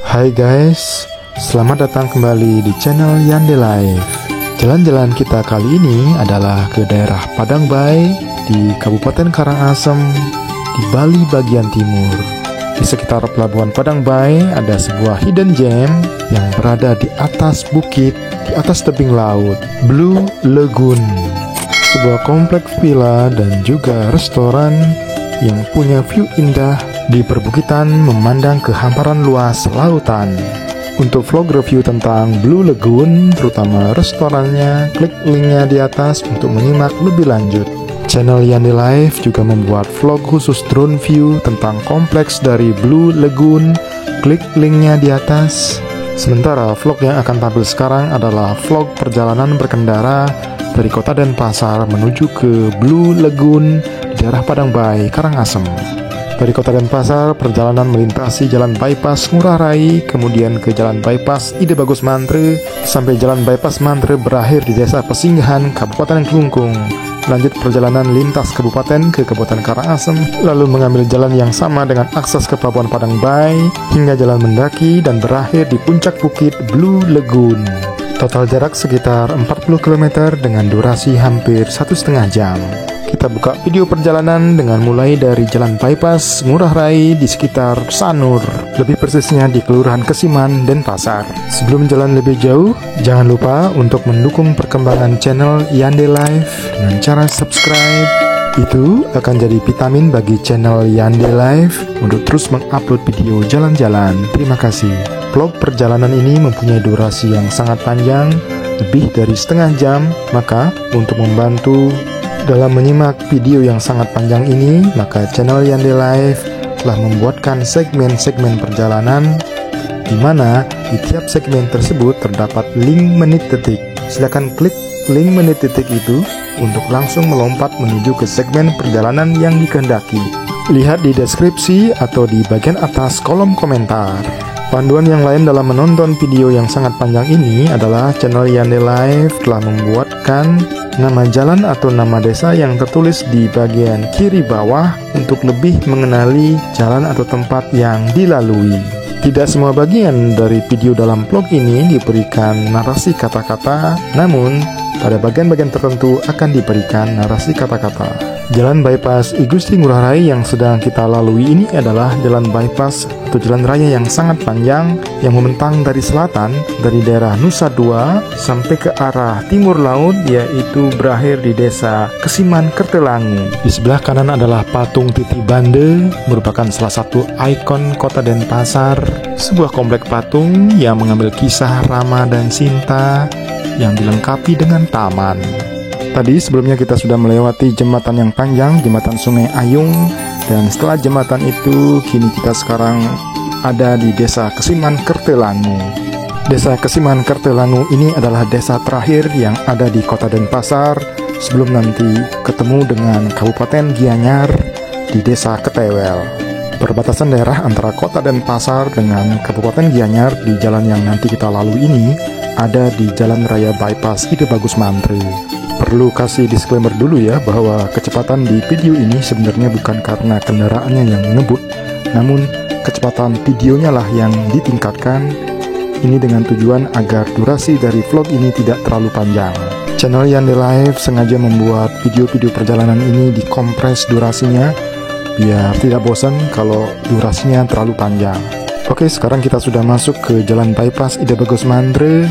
Hai guys, selamat datang kembali di channel Yande Life. Jalan-jalan kita kali ini adalah ke daerah Padang Bae di Kabupaten Karangasem di Bali bagian timur. Di sekitar Pelabuhan Padang Bae ada sebuah hidden gem yang berada di atas bukit, di atas tebing laut, Blue Lagoon. Sebuah kompleks villa dan juga restoran yang punya view indah di perbukitan memandang ke hamparan luas lautan. Untuk vlog review tentang Blue Lagoon, terutama restorannya, klik linknya di atas untuk menyimak lebih lanjut. Channel Yande Life juga membuat vlog khusus drone view tentang kompleks dari Blue Lagoon, klik linknya di atas. Sementara vlog yang akan tampil sekarang adalah vlog perjalanan berkendara dari kota Denpasar menuju ke Blue Lagoon di daerah Padang Bae, Karangasem. Dari kota Denpasar, perjalanan melintasi jalan bypass Ngurah Rai, kemudian ke jalan bypass Ide Bagus Mantre, sampai jalan bypass Mantre berakhir di desa Pesinggahan, Kabupaten Klungkung. Lanjut perjalanan lintas kabupaten ke Kabupaten Karangasem, lalu mengambil jalan yang sama dengan akses ke Pelabuhan Padang Bae, hingga jalan mendaki dan berakhir di puncak bukit Blue Lagoon. Total jarak sekitar 40 km dengan durasi hampir 1,5 jam. Kita buka video perjalanan dengan mulai dari jalan bypass Ngurah Rai di sekitar Sanur, lebih persisnya di Kelurahan Kesiman, Denpasar. Sebelum jalan lebih jauh, jangan lupa untuk mendukung perkembangan channel Yande Life dengan cara subscribe. Itu akan jadi vitamin bagi channel Yande Life untuk terus mengupload video jalan-jalan. Terima kasih. Vlog perjalanan ini mempunyai durasi yang sangat panjang, lebih dari setengah jam, maka untuk membantu dalam menyimak video yang sangat panjang ini, maka channel Yande Life telah membuatkan segmen-segmen perjalanan di mana di tiap segmen tersebut terdapat link menit detik. Silakan klik link menit detik itu untuk langsung melompat menuju ke segmen perjalanan yang dikehendaki. Lihat di deskripsi atau di bagian atas kolom komentar. Panduan yang lain dalam menonton video yang sangat panjang ini adalah channel Yande Life telah membuatkan nama jalan atau nama desa yang tertulis di bagian kiri bawah untuk lebih mengenali jalan atau tempat yang dilalui. Tidak semua bagian dari video dalam vlog ini diberikan narasi kata-kata, namun pada bagian-bagian tertentu akan diberikan narasi kata-kata. Jalan bypass I Gusti Ngurah Rai yang sedang kita lalui ini adalah jalan bypass atau jalan raya yang sangat panjang yang membentang dari selatan, dari daerah Nusa Dua sampai ke arah timur laut, yaitu berakhir di desa Kesiman Kertelangu. Di sebelah kanan adalah patung Titi Bande, merupakan salah satu ikon kota Denpasar, sebuah komplek patung yang mengambil kisah Rama dan Sinta yang dilengkapi dengan taman. Tadi sebelumnya kita sudah melewati jembatan yang panjang, jembatan Sungai Ayung, dan setelah jembatan itu kini kita sekarang ada di desa Kesiman Kertelangu. Desa Kesiman Kertelangu ini adalah desa terakhir yang ada di kota Denpasar sebelum nanti ketemu dengan Kabupaten Gianyar di desa Ketewel. Perbatasan daerah antara kota Denpasar dengan Kabupaten Gianyar di jalan yang nanti kita lalui ini ada di Jalan Raya Bypass Ide Bagus Mantre. Perlu kasih disclaimer dulu ya, bahwa kecepatan di video ini sebenarnya bukan karena kendaraannya yang ngebut, namun kecepatan videonya lah yang ditingkatkan. Ini dengan tujuan agar durasi dari vlog ini tidak terlalu panjang. Channel Yande Life sengaja membuat video-video perjalanan ini dikompres durasinya, biar tidak bosan kalau durasinya terlalu panjang. Oke, sekarang kita sudah masuk ke Jalan Bypass Ide Bagus Mantre,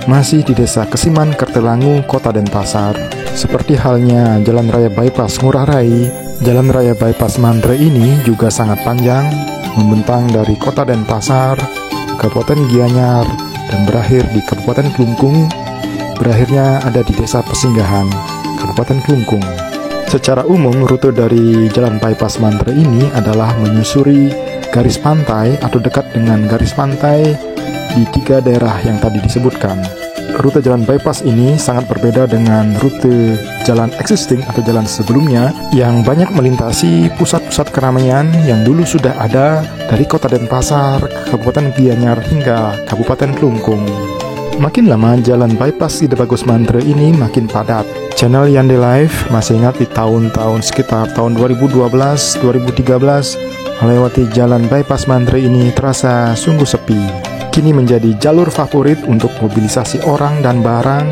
masih di desa Kesiman Kertelangu, kota Denpasar. Seperti halnya Jalan Raya Bypass Ngurah Rai, Jalan Raya Bypass Mantre ini juga sangat panjang, membentang dari kota Denpasar, Kabupaten Gianyar, dan berakhir di Kabupaten Klungkung. Berakhirnya ada di desa Pesinggahan, Kabupaten Klungkung. Secara umum, rute dari Jalan Bypass Mantre ini adalah menyusuri garis pantai atau dekat dengan garis pantai di 3 daerah yang tadi disebutkan. Rute jalan bypass ini sangat berbeda dengan rute jalan existing atau jalan sebelumnya yang banyak melintasi pusat-pusat keramaian yang dulu sudah ada dari kota Denpasar, Kabupaten Gianyar hingga Kabupaten Klungkung. Makin lama jalan bypass Ide Bagus Mantre ini makin padat. Channel Yande Life masih ingat di tahun-tahun sekitar tahun 2012, 2013 Melewati jalan bypass Mantri ini terasa sungguh sepi. Kini menjadi jalur favorit untuk mobilisasi orang dan barang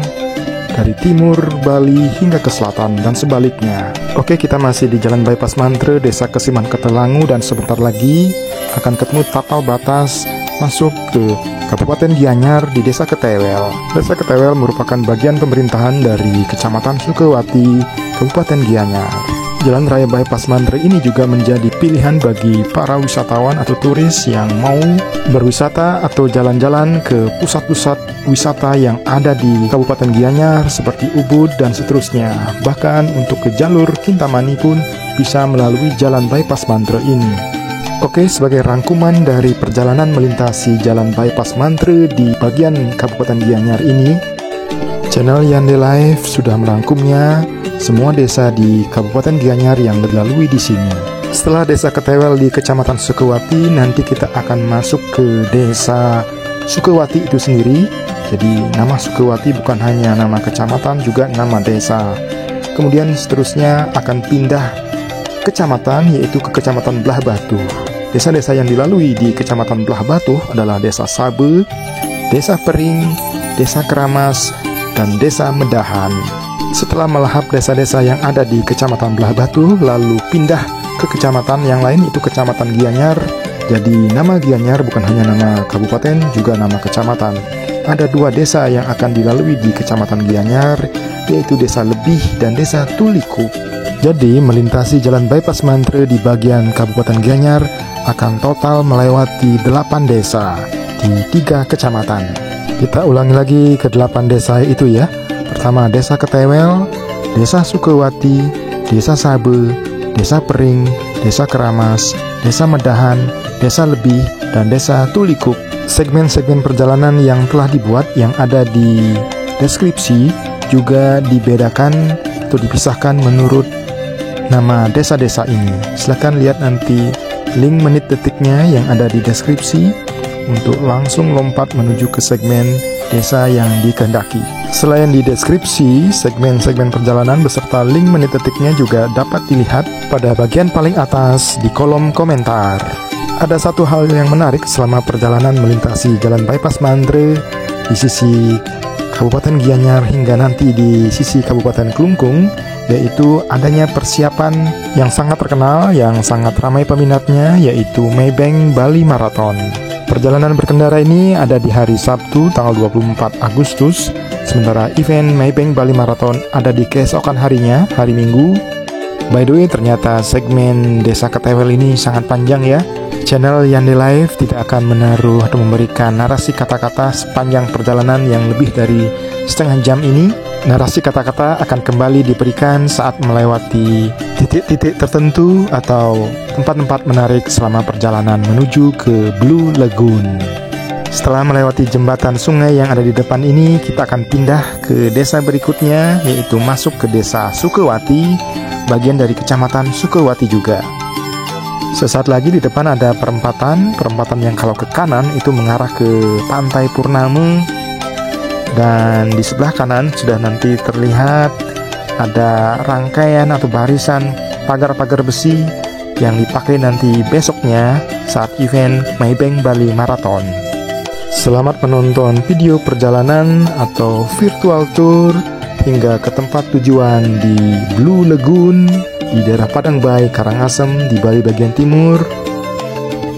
dari timur Bali hingga ke selatan dan sebaliknya. Oke, kita masih di jalan bypass Mantri, Desa Kesiman Ketelangu, dan sebentar lagi akan ketemu tapal batas masuk ke Kabupaten Gianyar di Desa Ketewel. Desa Ketewel merupakan bagian pemerintahan dari Kecamatan Sukawati, Kabupaten Gianyar. Jalan raya bypass Mantri ini juga menjadi pilihan bagi para wisatawan atau turis yang mau berwisata atau jalan-jalan ke pusat-pusat wisata yang ada di Kabupaten Gianyar seperti Ubud dan seterusnya. Bahkan untuk ke jalur Kintamani pun bisa melalui jalan bypass Mantri ini. Oke, sebagai rangkuman dari perjalanan melintasi jalan bypass Mantri di bagian Kabupaten Gianyar ini, channel Yande Live sudah merangkumnya semua desa di Kabupaten Gianyar yang dilalui di sini. Setelah Desa Ketewel di Kecamatan Sukawati, nanti kita akan masuk ke Desa Sukawati itu sendiri. Jadi nama Sukawati bukan hanya nama kecamatan, juga nama desa. Kemudian seterusnya akan pindah kecamatan, yaitu ke Kecamatan Belah Batu. Desa-desa yang dilalui di Kecamatan Belah Batu adalah Desa Sabe, Desa Pering, Desa Keramas, dan Desa Medahan. Setelah melahap desa-desa yang ada di Kecamatan Belah Batu, lalu pindah ke kecamatan yang lain, itu Kecamatan Gianyar. Jadi nama Gianyar bukan hanya nama kabupaten, juga nama kecamatan. Ada dua desa yang akan dilalui di Kecamatan Gianyar, yaitu Desa Lebih dan Desa Tuliku. Jadi melintasi jalan bypass Mantri di bagian Kabupaten Gianyar akan total melewati 8 desa di 3 kecamatan. Kita ulangi lagi ke 8 desa itu ya. Pertama Desa Ketewel, Desa Sukawati, Desa Sabe, Desa Pering, Desa Keramas, Desa Medahan, Desa Lebih, dan Desa Tulikuk. Segmen-segmen perjalanan yang telah dibuat yang ada di deskripsi juga dibedakan atau dipisahkan menurut nama desa-desa ini. Silahkan lihat nanti link menit detiknya yang ada di deskripsi untuk langsung lompat menuju ke segmen desa yang dikehendaki. Selain di deskripsi, segmen-segmen perjalanan beserta link menit detiknya juga dapat dilihat pada bagian paling atas di kolom komentar. Ada satu hal yang menarik selama perjalanan melintasi jalan bypass Mantri di sisi Kabupaten Gianyar hingga nanti di sisi Kabupaten Klungkung, yaitu adanya persiapan yang sangat terkenal, yang sangat ramai peminatnya, yaitu Maybank Bali Marathon. Perjalanan berkendara ini ada di hari Sabtu tanggal 24 Agustus, sementara event Maybank Bali Marathon ada di keesokan harinya, hari Minggu. By the way, ternyata segmen Desa Ketewel ini sangat panjang ya. Channel Yande Live tidak akan menaruh atau memberikan narasi kata-kata sepanjang perjalanan yang lebih dari setengah jam ini. Narasi kata-kata akan kembali diberikan saat melewati titik-titik tertentu atau tempat-tempat menarik selama perjalanan menuju ke Blue Lagoon. Setelah melewati jembatan sungai yang ada di depan ini, kita akan pindah ke desa berikutnya, yaitu masuk ke Desa Sukawati, bagian dari Kecamatan Sukawati juga. Sesaat lagi di depan ada perempatan yang kalau ke kanan itu mengarah ke Pantai Purnama, dan di sebelah kanan sudah nanti terlihat ada rangkaian atau barisan pagar-pagar besi yang dipakai nanti besoknya saat event Maybank Bali Marathon. Selamat menonton video perjalanan atau virtual tour hingga ke tempat tujuan di Blue Lagoon di daerah Padangbai, Karangasem di Bali bagian timur.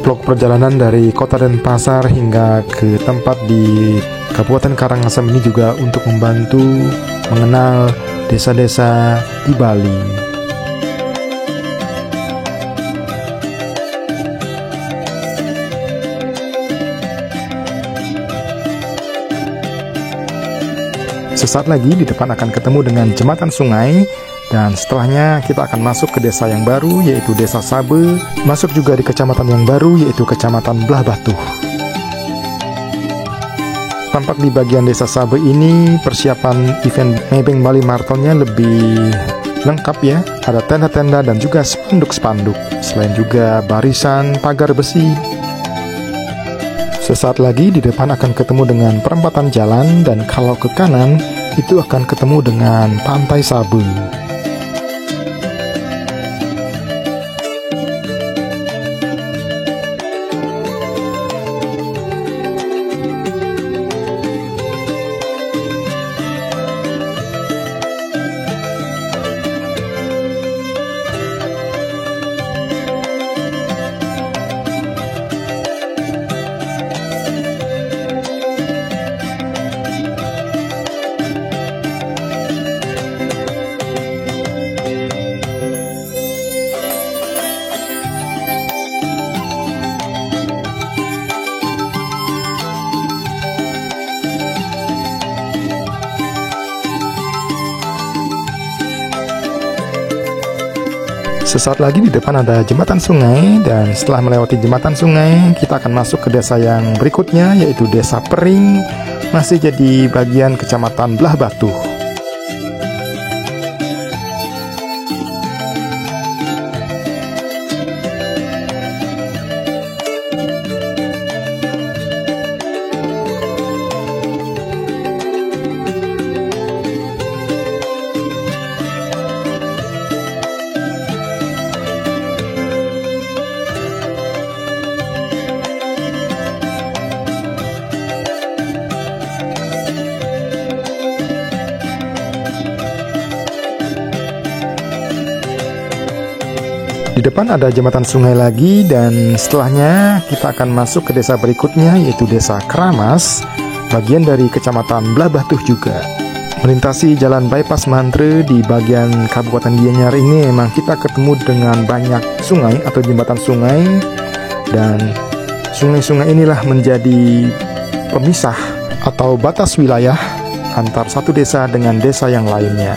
Vlog perjalanan dari Kota Denpasar hingga ke tempat di Kabupaten Karangasem ini juga untuk membantu mengenal desa-desa di Bali. Sesaat lagi di depan akan ketemu dengan jembatan sungai, dan setelahnya kita akan masuk ke desa yang baru, yaitu Desa Sabe, masuk juga di kecamatan yang baru, yaitu Kecamatan Belah Batu. Tampak di bagian Desa Sabe ini persiapan event Maybank Bali Marathonnya lebih lengkap ya. Ada tenda-tenda dan juga spanduk-spanduk, selain juga barisan pagar besi. Sesaat lagi di depan akan ketemu dengan perempatan jalan, dan kalau ke kanan itu akan ketemu dengan Pantai Sabe. Sesaat lagi di depan ada jembatan sungai, dan setelah melewati jembatan sungai, kita akan masuk ke desa yang berikutnya, yaitu Desa Pering, masih jadi bagian Kecamatan Belah Batu. Di depan ada jembatan sungai lagi, dan setelahnya kita akan masuk ke desa berikutnya, yaitu Desa Keramas, bagian dari Kecamatan Belah Batu juga. Melintasi jalan bypass Mantre di bagian Kabupaten Gianyar ini memang kita ketemu dengan banyak sungai atau jembatan sungai, dan sungai-sungai inilah menjadi pemisah atau batas wilayah antar satu desa dengan desa yang lainnya.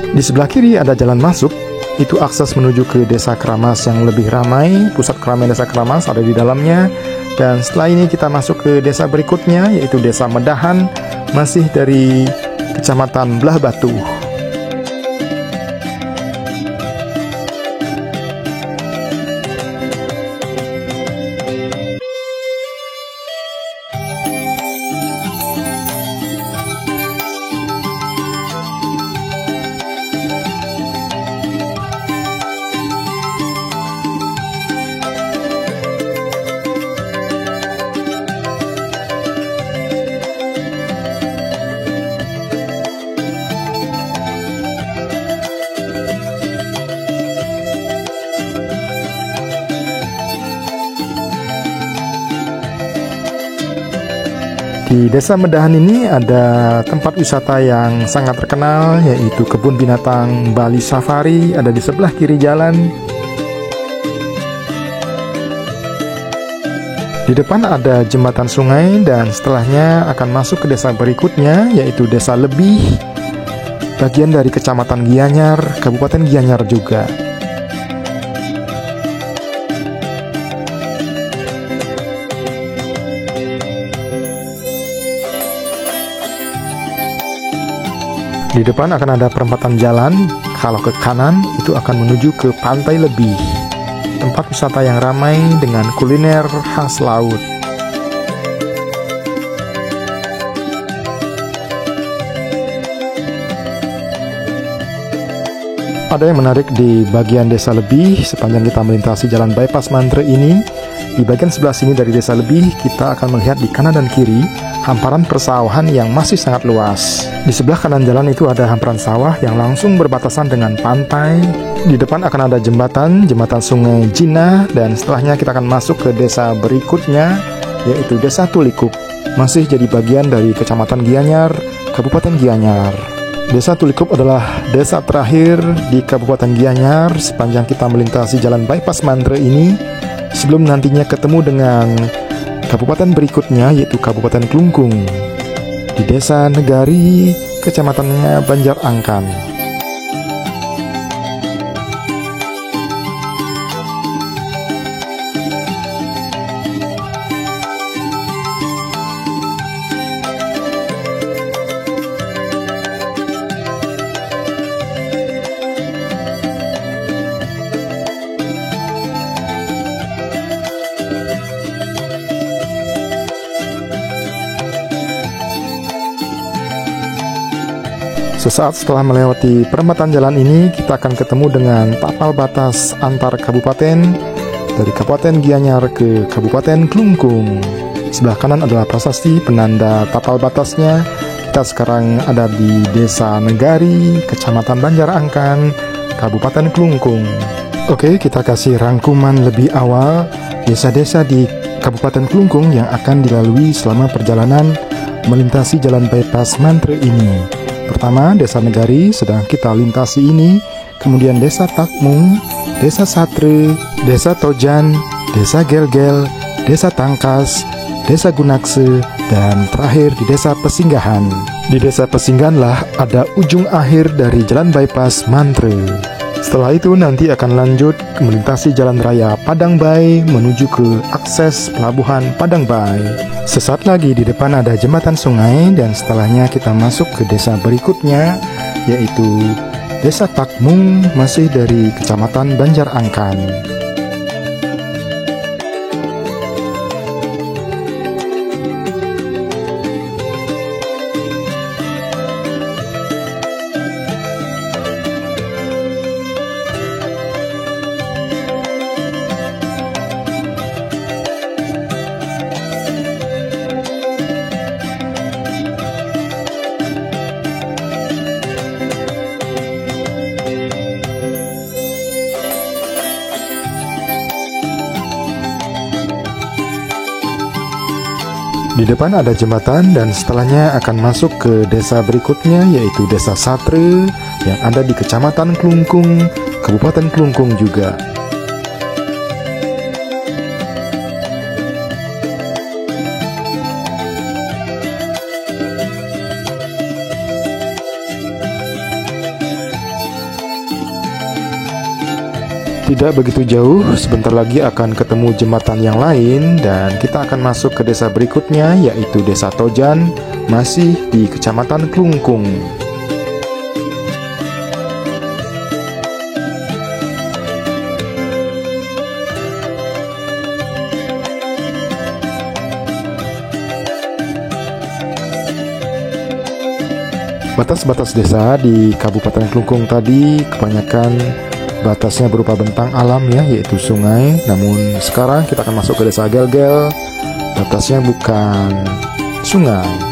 Di sebelah kiri ada jalan masuk, itu akses menuju ke Desa Keramas yang lebih ramai. Pusat keramaian Desa Keramas ada di dalamnya. Dan setelah ini kita masuk ke desa berikutnya, yaitu Desa Medahan, masih dari Kecamatan Belah Batu. Di Desa Medahan ini ada tempat wisata yang sangat terkenal, yaitu Kebun Binatang Bali Safari, ada di sebelah kiri jalan. Di depan ada jembatan sungai, dan setelahnya akan masuk ke desa berikutnya, yaitu Desa Lebih, bagian dari Kecamatan Gianyar, Kabupaten Gianyar juga. Di depan akan ada perempatan jalan, kalau ke kanan itu akan menuju ke Pantai Lebih, tempat wisata yang ramai dengan kuliner khas laut. Ada yang menarik di bagian Desa Lebih sepanjang kita melintasi jalan bypass Mantre ini. Di bagian sebelah sini dari Desa Lebih, kita akan melihat di kanan dan kiri hamparan persawahan yang masih sangat luas. Di sebelah kanan jalan itu ada hamparan sawah yang langsung berbatasan dengan pantai. Di depan akan ada jembatan Sungai Jina, dan setelahnya kita akan masuk ke desa berikutnya, yaitu Desa Tulikup, masih jadi bagian dari Kecamatan Gianyar, Kabupaten Gianyar. Desa Tulikup adalah desa terakhir di Kabupaten Gianyar sepanjang kita melintasi jalan bypass Mantre ini, sebelum nantinya ketemu dengan kabupaten berikutnya, yaitu Kabupaten Klungkung, di Desa Negari, kecamatannya Banjar Angkan. Sesaat setelah melewati perempatan jalan ini, kita akan ketemu dengan tapal batas antar kabupaten, dari Kabupaten Gianyar ke Kabupaten Klungkung. Sebelah kanan adalah prasasti penanda tapal batasnya. Kita sekarang ada di Desa Negari, Kecamatan Banjar Angkan, Kabupaten Klungkung. Oke, kita kasih rangkuman lebih awal desa-desa di Kabupaten Klungkung yang akan dilalui selama perjalanan melintasi jalan bypass Mantre ini. Pertama, Desa Negari sedang kita lintasi ini kemudian Desa Takmung, Desa Satre, Desa Tojan, Desa Gelgel, Desa Tangkas, Desa Gunakse, dan terakhir di Desa Pesinggahan. Di Desa Pesinggahanlah ada ujung akhir dari Jalan Bypass Mantre. Setelah itu nanti akan lanjut melintasi Jalan Raya Padangbay menuju ke akses Pelabuhan Padangbay. Sesaat lagi di depan ada jembatan sungai dan setelahnya kita masuk ke desa berikutnya, yaitu Desa Takmung, masih dari Kecamatan Banjarangkan. Di depan ada jembatan dan setelahnya akan masuk ke desa berikutnya, yaitu Desa Satre yang ada di Kecamatan Klungkung, Kabupaten Klungkung juga. Tidak begitu jauh, sebentar lagi akan ketemu jembatan yang lain dan kita akan masuk ke desa berikutnya, yaitu Desa Tojan, masih di Kecamatan Klungkung. Batas-batas desa di Kabupaten Klungkung tadi kebanyakan batasnya berupa bentang alam ya, yaitu sungai. Namun sekarang kita akan masuk ke Desa Gelgel, batasnya bukan sungai.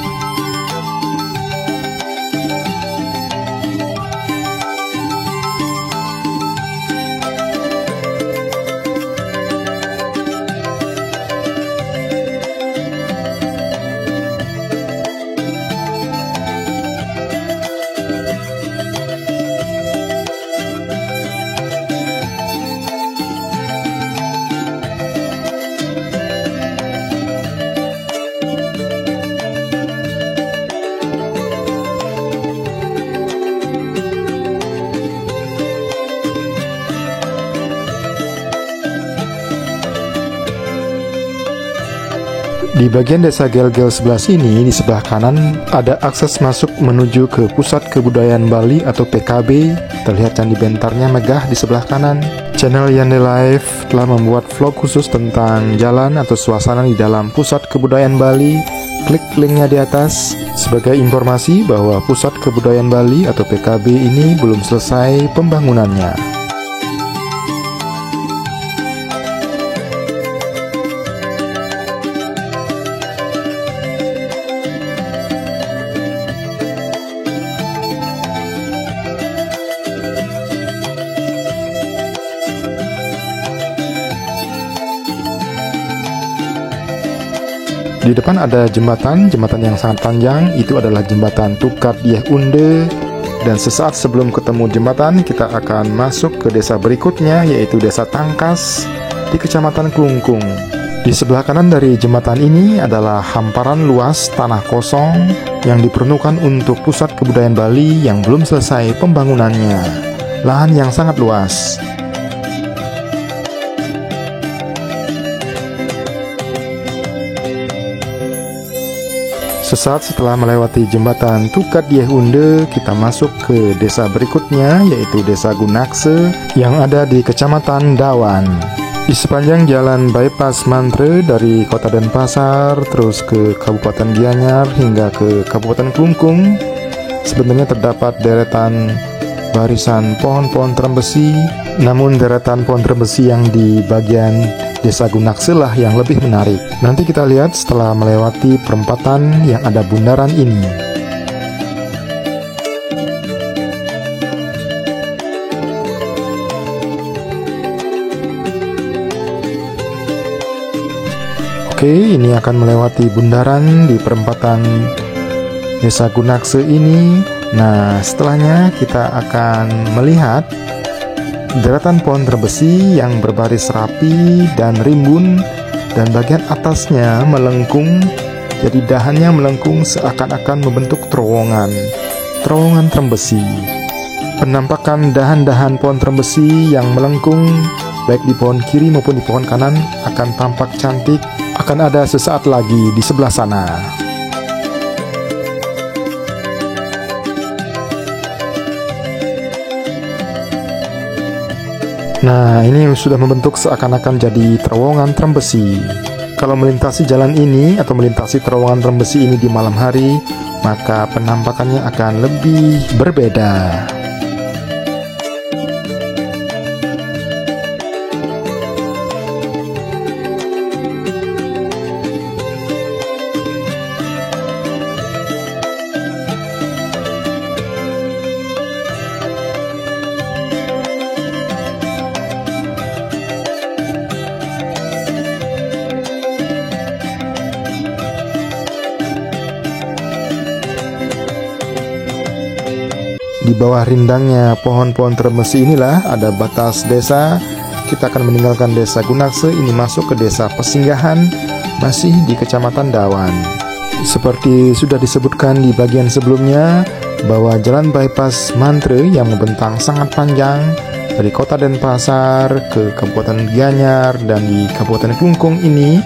Di bagian Desa Gelgel sebelah sini, di sebelah kanan ada akses masuk menuju ke Pusat Kebudayaan Bali atau PKB. Terlihat candi bentarnya megah di sebelah kanan. Channel Yande Live telah membuat vlog khusus tentang jalan atau suasana di dalam Pusat Kebudayaan Bali. Klik linknya di atas. Sebagai informasi bahwa Pusat Kebudayaan Bali atau PKB ini belum selesai pembangunannya. Di depan ada jembatan yang sangat panjang, itu adalah jembatan Tukat Dieh Unde. Dan sesaat sebelum ketemu jembatan, kita akan masuk ke desa berikutnya, yaitu Desa Tangkas di Kecamatan Klungkung. Di sebelah kanan dari jembatan ini adalah hamparan luas tanah kosong yang diperuntukkan untuk Pusat Kebudayaan Bali yang belum selesai pembangunannya. Lahan yang sangat luas. Sesaat setelah melewati jembatan Tukat Dieh Unde, kita masuk ke desa berikutnya, yaitu Desa Gunakse yang ada di Kecamatan Dawan. Di sepanjang jalan Bypass Mantre dari Kota Denpasar terus ke Kabupaten Gianyar hingga ke Kabupaten Klungkung, sebenarnya terdapat deretan barisan pohon-pohon trembesi. Namun deretan pohon trembesi yang di bagian Desa Gunakse lah yang lebih menarik. Nanti kita lihat setelah melewati perempatan yang ada bundaran ini. Oke, ini akan melewati bundaran di perempatan Desa Gunakse ini. Nah, setelahnya kita akan melihat Deretan pohon terbesi yang berbaris rapi dan rimbun, dan bagian atasnya melengkung, jadi dahannya melengkung seakan-akan membentuk terowongan terbesi. Penampakan dahan-dahan pohon terbesi yang melengkung baik di pohon kiri maupun di pohon kanan akan tampak cantik, akan ada sesaat lagi di sebelah sana. Nah, ini sudah membentuk seakan-akan jadi terowongan terbesi. Kalau melintasi jalan ini atau melintasi terowongan terbesi ini di malam hari, maka penampakannya akan lebih berbeda. Di bawah rindangnya pohon-pohon terbesi inilah ada batas desa. Kita akan meninggalkan desa Gunakse ini masuk ke desa Pesinggahan, masih di Kecamatan Dawan. Seperti sudah disebutkan di bagian sebelumnya, bahwa jalan bypass Mantre yang membentang sangat panjang dari kota Denpasar ke Kabupaten Gianyar dan di Kabupaten Klungkung ini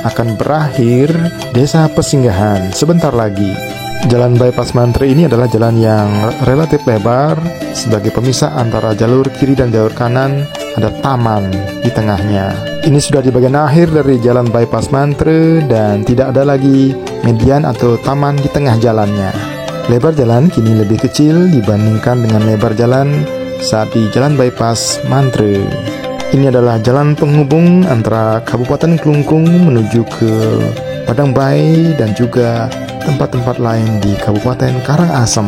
akan berakhir desa Pesinggahan sebentar lagi. Jalan bypass Mantre ini adalah jalan yang relatif lebar. Sebagai pemisah antara jalur kiri dan jalur kanan, ada taman di tengahnya. Ini sudah di bagian akhir dari jalan bypass Mantre dan tidak ada lagi median atau taman di tengah jalannya. Lebar jalan kini lebih kecil dibandingkan dengan lebar jalan saat di jalan bypass Mantre. Ini adalah jalan penghubung antara Kabupaten Klungkung menuju ke Padangbae dan juga tempat-tempat lain di Kabupaten Karangasem.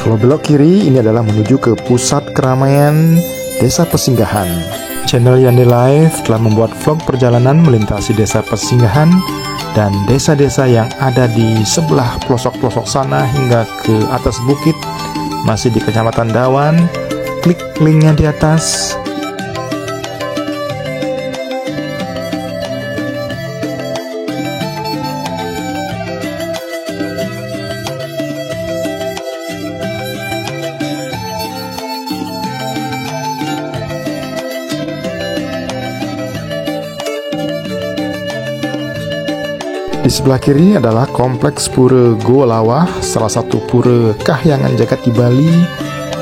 Kalau belok kiri, ini adalah menuju ke pusat keramaian Desa Pesinggahan. Channel Yande Live telah membuat vlog perjalanan melintasi Desa Pesinggahan dan desa-desa yang ada di sebelah pelosok-pelosok sana hingga ke atas bukit, masih di Kecamatan Dawan. Klik linknya di atas. Di sebelah kiri adalah kompleks Pura Goa Lawah, salah satu pura Kahyangan Jagat di Bali,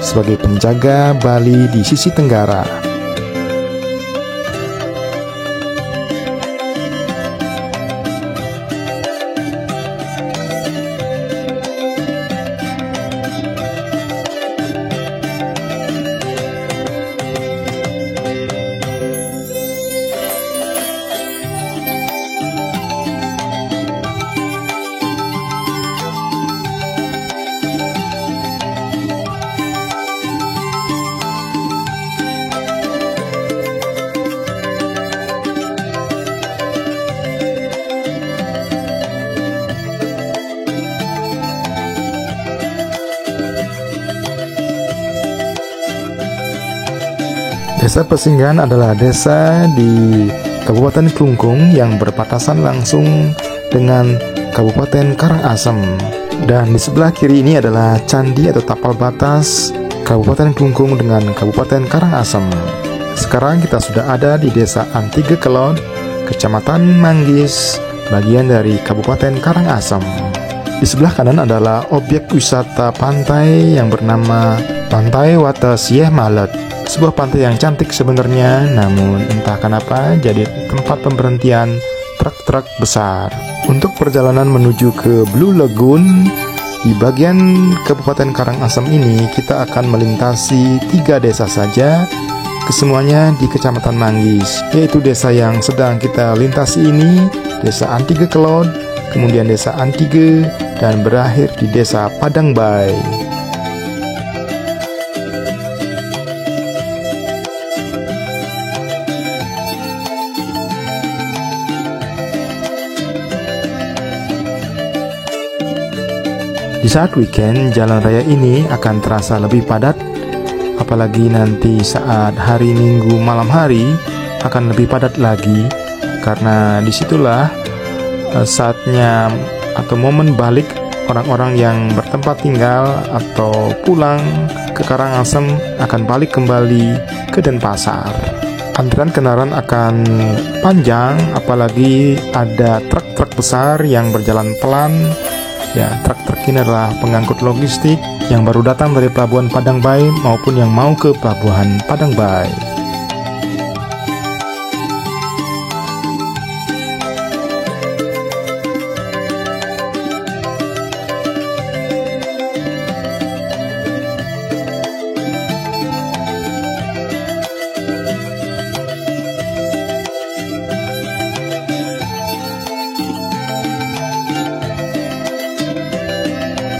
sebagai penjaga Bali di sisi tenggara. Desa Pesinggahan adalah desa di Kabupaten Klungkung yang berbatasan langsung dengan Kabupaten Karangasem. Dan di sebelah kiri ini adalah candi atau tapal batas Kabupaten Klungkung dengan Kabupaten Karangasem. Sekarang kita sudah ada di Desa Antige Kelod, Kecamatan Manggis, bagian dari Kabupaten Karangasem. Di sebelah kanan adalah objek wisata pantai yang bernama Pantai Wata Sieh Malet. Sebuah pantai yang cantik sebenarnya, namun entah kenapa jadi tempat pemberhentian truk-truk besar. Untuk perjalanan menuju ke Blue Lagoon, di bagian Kabupaten Karangasem ini kita akan melintasi 3 desa saja, kesemuanya di Kecamatan Manggis, yaitu desa yang sedang kita lintasi ini, Desa Antige Kelod, kemudian Desa Antige, dan berakhir di Desa Padangbae. Di saat weekend, jalan raya ini akan terasa lebih padat, apalagi nanti saat hari Minggu malam hari akan lebih padat lagi, karena disitulah saatnya atau momen balik orang-orang yang bertempat tinggal atau pulang ke Karangasem akan balik kembali ke Denpasar. Antrian kendaraan akan panjang, apalagi ada truk-truk besar yang berjalan pelan. Ya, truk-truk ini adalah pengangkut logistik yang baru datang dari Pelabuhan Padangbae maupun yang mau ke Pelabuhan Padangbae.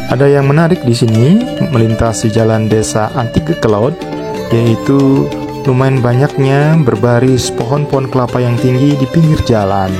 Ada yang menarik di sini, melintasi jalan desa Antige Kelot, yaitu lumayan banyaknya berbaris pohon-pohon kelapa yang tinggi di pinggir jalan.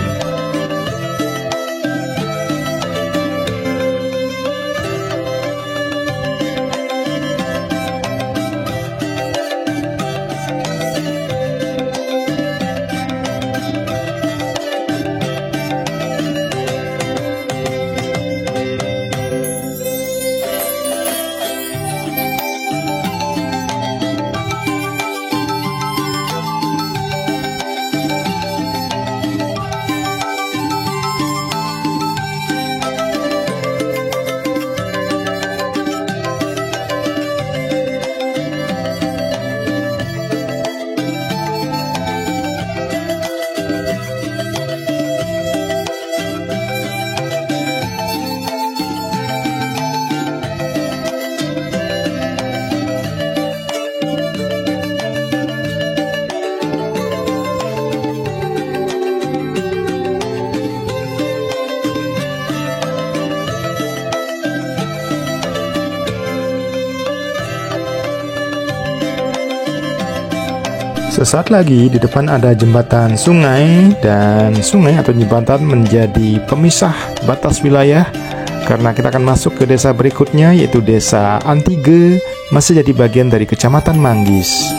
Sesaat lagi di depan ada jembatan sungai, dan sungai atau jembatan menjadi pemisah batas wilayah karena kita akan masuk ke desa berikutnya, yaitu desa Antige, masih jadi bagian dari Kecamatan Manggis.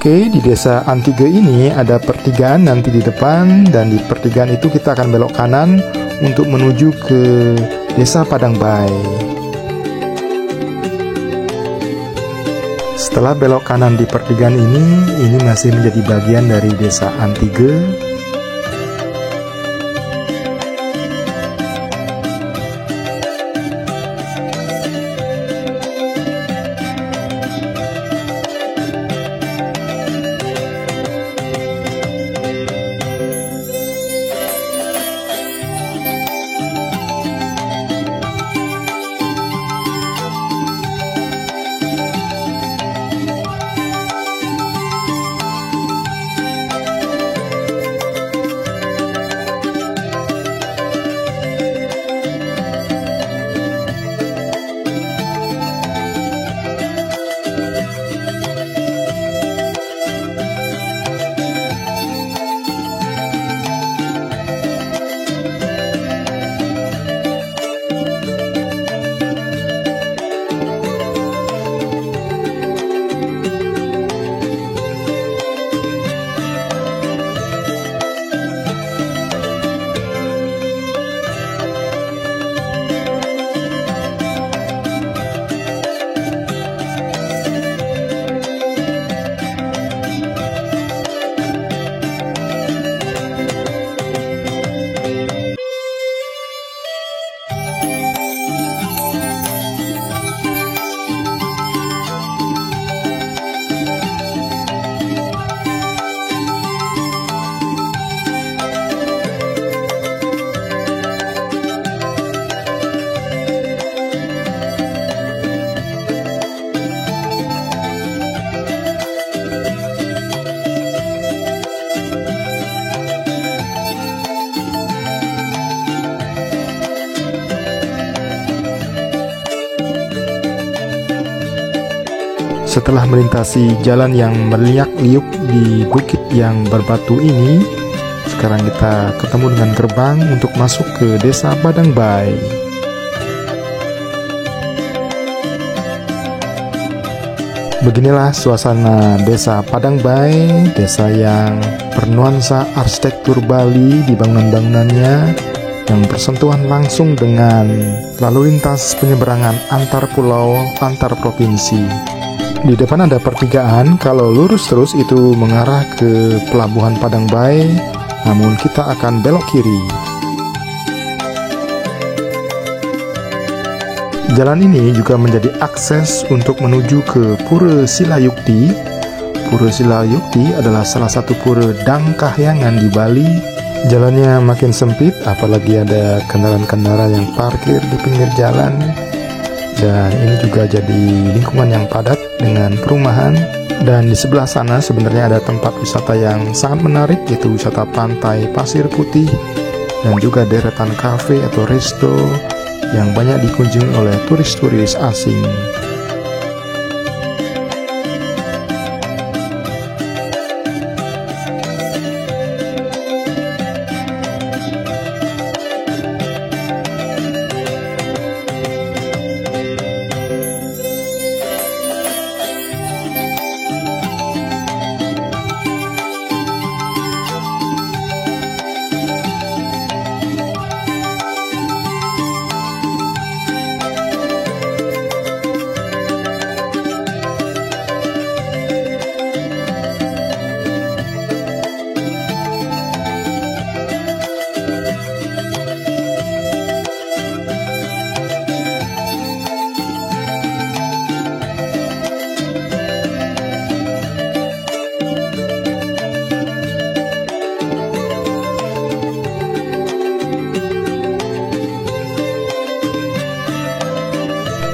Oke, di desa Antige ini ada pertigaan nanti di depan, dan di pertigaan itu kita akan belok kanan untuk menuju ke desa Padangbae. Setelah belok kanan di pertigaan ini masih menjadi bagian dari desa Antige. Setelah melintasi jalan yang meliak-liuk di bukit yang berbatu ini, sekarang kita ketemu dengan gerbang untuk masuk ke Desa Padangbae. Beginilah suasana Desa Padangbae, desa yang bernuansa arsitektur Bali di bangunan-bangunannya yang bersentuhan langsung dengan lalu lintas penyeberangan antar pulau, antar provinsi. Di depan ada pertigaan, kalau lurus terus itu mengarah ke Pelabuhan Padangbae, namun kita akan belok kiri. Jalan ini juga menjadi akses untuk menuju ke Pura Silayukti. Pura Silayukti adalah salah satu pura Dangkahyangan di Bali. Jalannya makin sempit, apalagi ada kendaraan-kendaraan yang parkir di pinggir jalan. Dan ini juga jadi lingkungan yang padat dengan perumahan. Dan di sebelah sana sebenarnya ada tempat wisata yang sangat menarik, yaitu wisata pantai Pasir Putih dan juga deretan kafe atau resto yang banyak dikunjungi oleh turis-turis asing.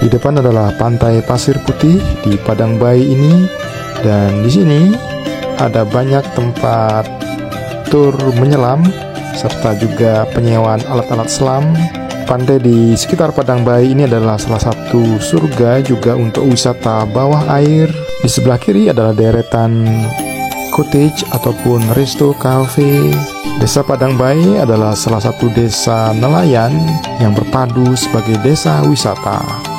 Di depan adalah pantai Pasir Putih di Padangbae ini, dan di sini ada banyak tempat tur menyelam serta juga penyewaan alat-alat selam. Pantai di sekitar Padangbae ini adalah salah satu surga juga untuk wisata bawah air. Di sebelah kiri adalah deretan cottage ataupun resto cafe. Desa Padangbae adalah salah satu desa nelayan yang berpadu sebagai desa wisata.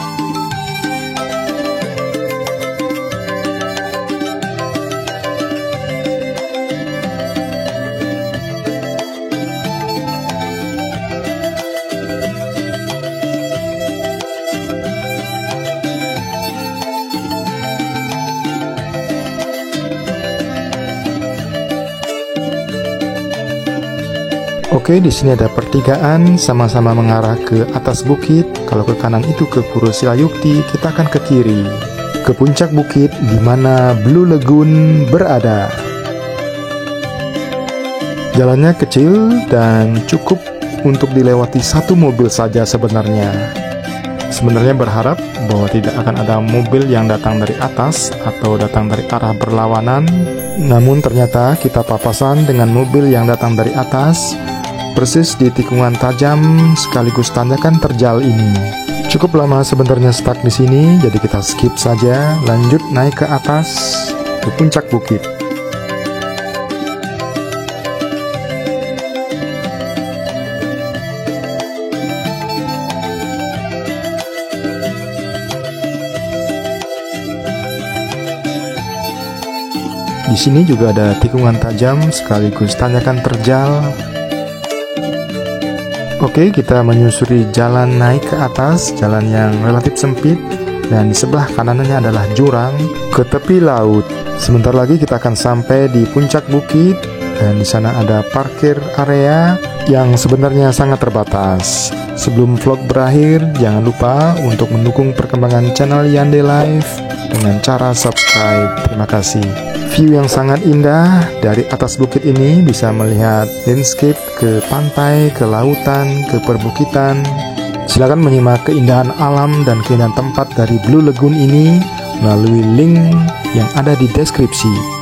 Oke, di sini ada pertigaan sama-sama mengarah ke atas bukit. Kalau ke kanan itu ke Pura Silayukti, kita akan ke kiri ke puncak bukit di mana Blue Lagoon berada. Jalannya kecil dan cukup untuk dilewati satu mobil saja sebenarnya. Sebenarnya berharap bahwa tidak akan ada mobil yang datang dari atas atau datang dari arah berlawanan. Namun ternyata kita papasan dengan mobil yang datang dari atas, persis di tikungan tajam sekaligus tanjakan terjal ini. Cukup lama sebenarnya stuck di sini, jadi kita skip saja, lanjut naik ke atas ke puncak bukit. Di sini juga ada tikungan tajam sekaligus tanjakan terjal. Oke, kita menyusuri jalan naik ke atas, jalan yang relatif sempit, dan di sebelah kanannya adalah jurang ke tepi laut. Sebentar lagi kita akan sampai di puncak bukit, dan di sana ada parkir area yang sebenarnya sangat terbatas. Sebelum vlog berakhir, jangan lupa untuk mendukung perkembangan channel Yande Live dengan cara subscribe. Terima kasih. View yang sangat indah dari atas bukit ini, bisa melihat landscape ke pantai, ke lautan, ke perbukitan. Silakan menyimak keindahan alam dan keindahan tempat dari Blue Lagoon ini melalui link yang ada di deskripsi.